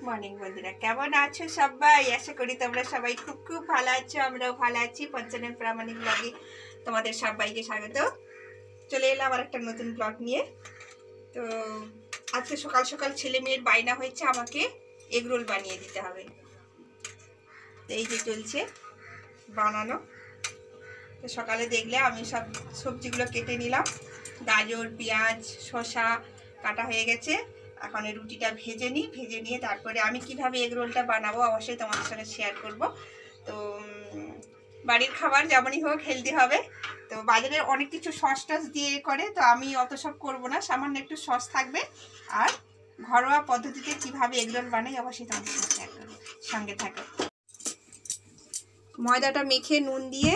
Morning বন্ধুরা, কেমন আছো সবাই? আশা করি তোমরা সবাই খুব খুব ভালো আছো। আমরাও ভালো আছি। পঞ্চানন প্রামাণিক ব্লগে তোমাদের সবাইকে স্বাগত। চলে এলাম আর একটা নতুন ব্লগ নিয়ে। তো আজকে সকাল সকাল ছেলে মেয়ের বায়না হয়েছে আমাকে এগরোল বানিয়ে দিতে হবে। তো এই যে চলছে বানানো। তো সকালে দেখলে আমি সব সবজিগুলো কেটে নিলাম। গাজর, পেঁয়াজ, শসা কাটা হয়ে গেছে। এখন এই রুটিটা ভেজে নিই। ভেজে নিয়ে তারপরে আমি কিভাবে এগরোলটা বানাবো অবশ্যই তোমাদের সঙ্গে শেয়ার করব। তো বাড়ির খাবার যেমনই হোক হেলদি হবে। তো বাজারে অনেক কিছু সস টস দিয়ে করে, তো আমি অত সব করবো না। সামান্য একটু সস থাকবে। আর ঘরোয়া পদ্ধতিতে কিভাবে এগরোল বানাই অবশ্যই তোমাদের সঙ্গে শেয়ার করবো। সঙ্গে থাকো। ময়দাটা মেখে নুন দিয়ে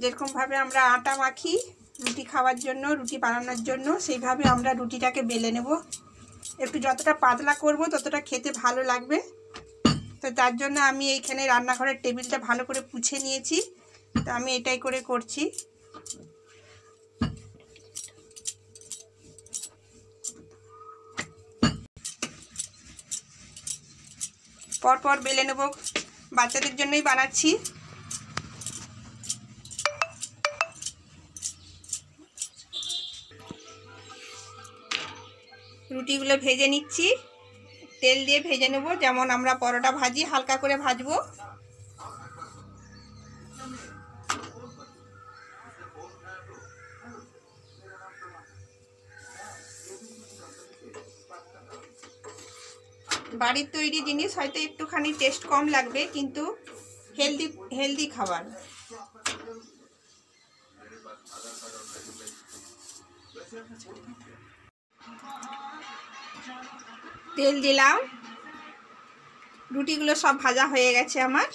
যেরকমভাবে আমরা আটা মাখি রুটি খাওয়ার জন্য, রুটি বানানোর জন্য, সেইভাবে আমরা রুটিটাকে বেলে নেব। একটু যতটা পাতলা করব ততটা খেতে ভালো লাগবে। তো তার জন্য আমি এইখানে রান্নাঘরের টেবিলটা ভালো করে পুছে নিয়েছি। তো আমি এটাই করে করছি। পরপর বেলে নেব, বাচ্চাদের জন্যই বানাচ্ছি। রুটিগুলো ভেজে নিচ্ছি, তেল দিয়ে ভেজে নেব, যেমন আমরা পরোটা ভাজি হালকা করে ভাজবো। বাড়ির তৈরি জিনিস হয়তো একটুখানি টেস্ট কম লাগবে, কিন্তু হেলদি খাবার। তেল দিলাম, রুটিগুলো সব ভাজা হয়ে গেছে আমার।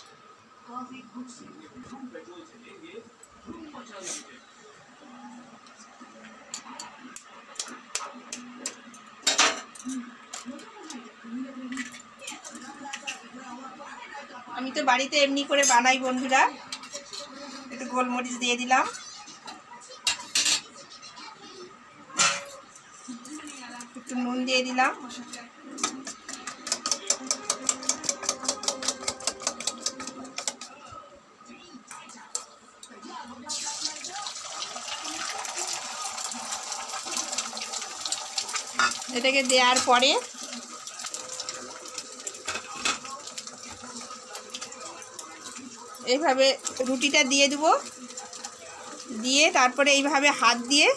আমি তো বাড়িতে এমনি করে বানাই বন্ধুরা। একটু গোলমরিচ দিয়ে দিলাম, একটু নুন দিয়ে দিলাম। এটাকে দেওয়ার পরে এইভাবে রুটিটা দিয়ে দেবো। দিয়ে তারপরে এইভাবে হাত দিয়ে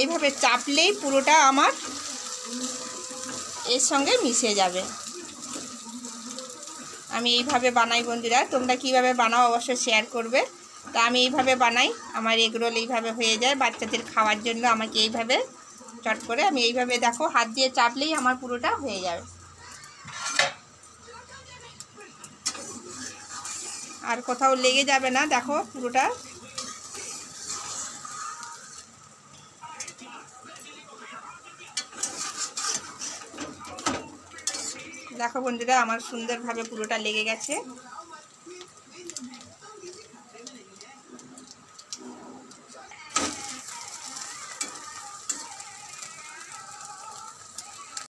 এইভাবে চাপলেই পুরোটা আমার এর সঙ্গে মিশে যাবে। আমি এইভাবে বানাই বন্ধুরা, তোমরা কিভাবে বানাও অবশ্যই শেয়ার করবে। তা আমি এইভাবে বানাই, আমার এগরোল এইভাবে হয়ে যায়। বাচ্চাদের খাওয়ার জন্য আমাকে এইভাবে চট করে আমি এইভাবে দেখো হাত দিয়ে চাপলেই আমার পুরোটা হয়ে যাবে। আর কোথাও লেগে যাবে না, দেখো পুরোটা। দেখো বন্ধুরা আমার সুন্দরভাবে পুরোটা লেগে গেছে।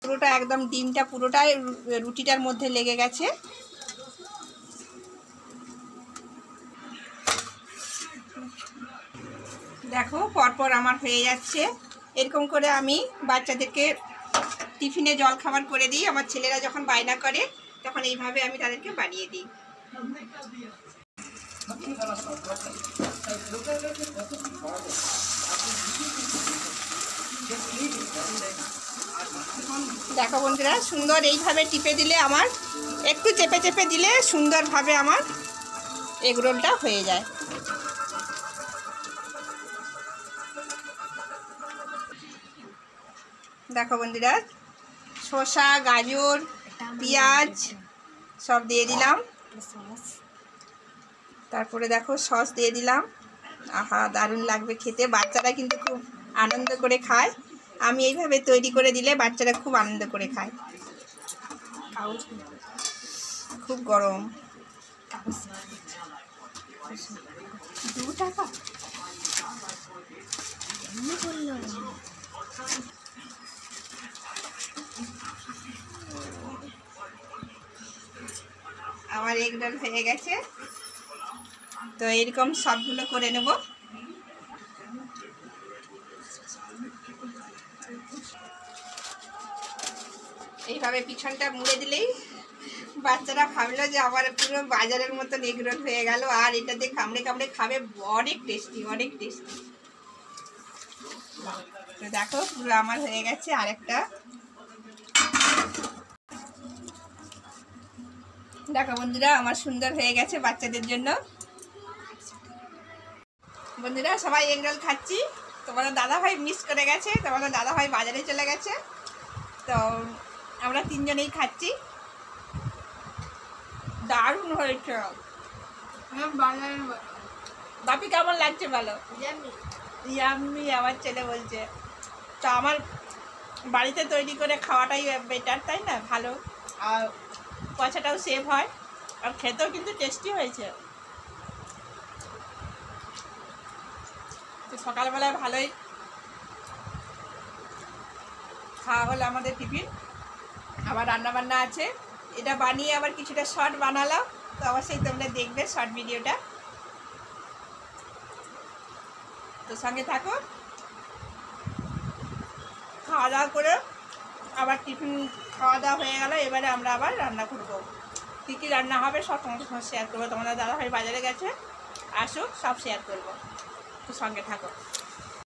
পুরোটা একদম ডিমটা পুরোটাই রুটিটার মধ্যে লেগে গেছে। দেখো পরপর আমার হয়ে যাচ্ছে। এরকম করে আমি বাচ্চাদেরকে টিফিনে জল খাবার করে দিই। আমার ছেলেরা যখন বায়না করে তখন এইভাবে আমি তাদেরকে বানিয়ে দিই। দেখো বন্ধুরা সুন্দর এইভাবে টিপে দিলে আমার, একটু চেপে চেপে দিলে সুন্দরভাবে আমার এগরোলটা হয়ে যায়। দেখো বন্ধুরা শসা, গাজর, পেঁয়াজ সব দিয়ে দিলাম। তারপরে দেখো সস দিয়ে দিলাম। আহা দারুণ লাগবে খেতে। বাচ্চারা কিন্তু খুব আনন্দ করে খায়। আমি এইভাবে তৈরি করে দিলে বাচ্চারা খুব আনন্দ করে খায়। খুব গরম। 2 টাকা এগ রোল হয়ে গেছে। তো এরকম সবগুলো করে নেব। এইভাবে পিছনটা মুড়ে দিলেই বাচ্চারা ভাবলো যে আমার পুরো বাজারের মতন এগ রোল হয়ে গেল। আর এটা দিয়ে কামড়ে কামড়ে খাবে, অনেক টেস্টি, অনেক টেস্টি। তো দেখো পুরো আমার হয়ে গেছে। আরেকটা দেখো বন্ধুরা, আমার সুন্দর হয়ে গেছে বাচ্চাদের জন্য। বন্ধুরা সবাই এগ রোল খাচ্ছি। তোমাদের দাদাভাই মিস করে গেছে, তোমাদের দাদাভাই বাজারে চলে গেছে। তো আমরা তিনজনেই খাচ্ছি। দারুণ হয়েছে। বাপি কেমন লাগছে বলো? ইয়াম্মি আমার ছেলে বলছে। তো আমার বাড়িতে তৈরি করে খাওয়াটাই বেটার, তাই না? ভালো, আর পয়সাটাও সেভ হয়, আর খেতেও কিন্তু টেস্টি হয়েছে। তো সকালবেলায় ভালোই খাওয়া হলো আমাদের টিফিন। আবার রান্নাবান্না আছে, এটা বানিয়ে আবার কিছুটা শর্ট বানালাম। তো অবশ্যই তোমরা দেখবে শর্ট ভিডিওটা, তো সঙ্গে থাকো। খাওয়া দাওয়া করে আবার টিফিন খাওয়া দাওয়া হয়ে গেল। এবারে আমরা আবার রান্না করবো। কী কী রান্না হবে সব তোমাদের সঙ্গে শেয়ার করবো। তোমাদের দাদাভাই বাজারে গেছে, আসুক, সব শেয়ার করবো। তো সঙ্গে থাকো।